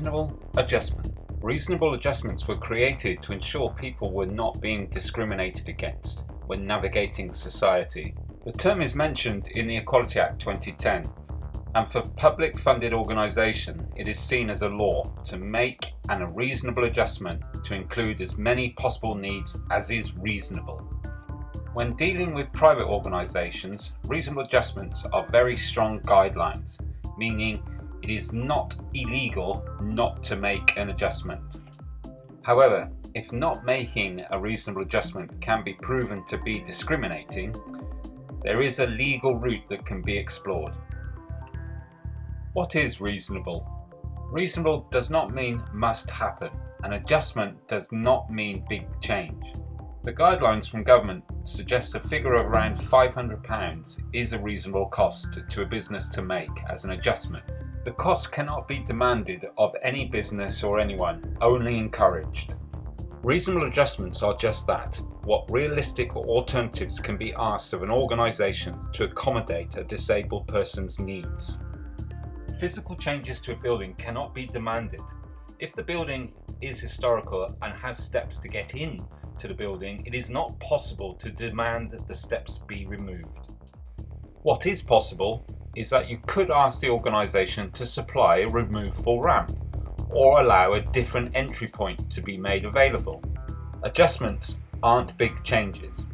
Reasonable adjustment. Reasonable adjustments were created to ensure people were not being discriminated against when navigating society. The term is mentioned in the Equality Act 2010, and for public funded organisation it is seen as a law to make a reasonable adjustment to include as many possible needs as is reasonable. When dealing with private organisations, reasonable adjustments are very strong guidelines, meaning it is not illegal not to make an adjustment. However, if not making a reasonable adjustment can be proven to be discriminating, there is a legal route that can be explored. What is reasonable? Reasonable does not mean must happen. An adjustment does not mean big change. The guidelines from government suggest a figure of around £500 is a reasonable cost to a business to make as an adjustment. The cost cannot be demanded of any business or anyone, only encouraged. Reasonable adjustments are just that, what realistic alternatives can be asked of an organisation to accommodate a disabled person's needs. Physical changes to a building cannot be demanded. If the building is historical and has steps to get in to the building, it is not possible to demand that the steps be removed. What is possible is that you could ask the organisation to supply a removable ramp or allow a different entry point to be made available. Adjustments aren't big changes.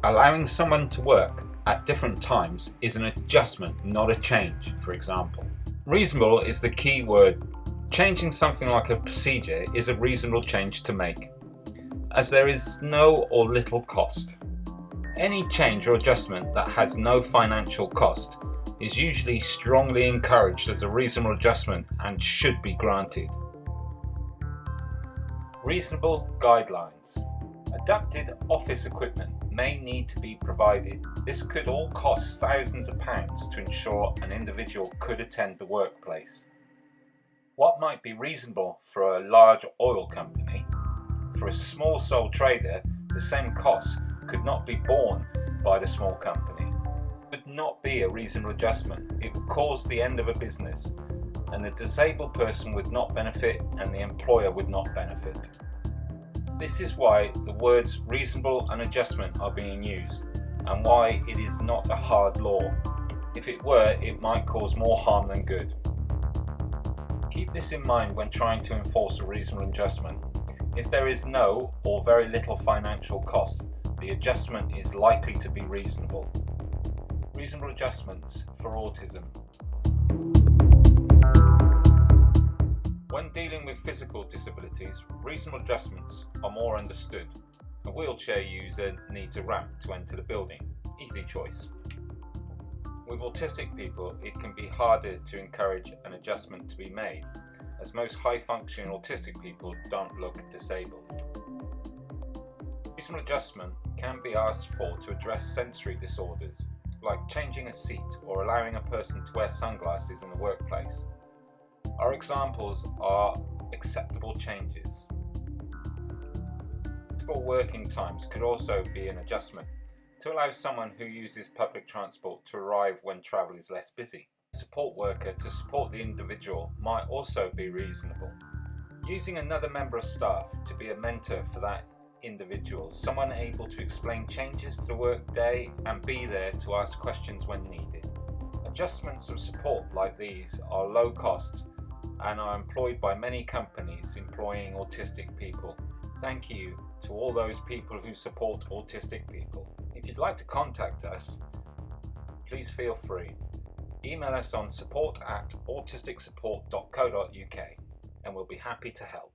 Allowing someone to work at different times is an adjustment, not a change, for example. Reasonable is the key word. Changing something like a procedure is a reasonable change to make, as there is no or little cost. Any change or adjustment that has no financial cost is usually strongly encouraged as a reasonable adjustment and should be granted. Reasonable guidelines. Adapted office equipment may need to be provided. This could all cost thousands of pounds to ensure an individual could attend the workplace. What might be reasonable for a large oil company, for a small sole trader, the same cost could not be borne by the small company. It would not be a reasonable adjustment. It would cause the end of a business, and the disabled person would not benefit and the employer would not benefit. This is why the words reasonable and adjustment are being used, and why it is not a hard law. If it were, it might cause more harm than good. Keep this in mind when trying to enforce a reasonable adjustment. If there is no or very little financial cost, the adjustment is likely to be reasonable. Reasonable adjustments for autism. When dealing with physical disabilities, reasonable adjustments are more understood. A wheelchair user needs a ramp to enter the building. Easy choice. With autistic people, it can be harder to encourage an adjustment to be made, as most high-functioning autistic people don't look disabled. Reasonable adjustment can be asked for to address sensory disorders, like changing a seat or allowing a person to wear sunglasses in the workplace. Our examples are acceptable changes. Flexible working times could also be an adjustment to allow someone who uses public transport to arrive when travel is less busy. A support worker to support the individual might also be reasonable. Using another member of staff to be a mentor for that individual, someone able to explain changes to the work day and be there to ask questions when needed. Adjustments of support like these are low cost and are employed by many companies employing autistic people. Thank you to all those people who support autistic people. If you'd like to contact us, please feel free. Email us on support@autisticsupport.co.uk and we'll be happy to help.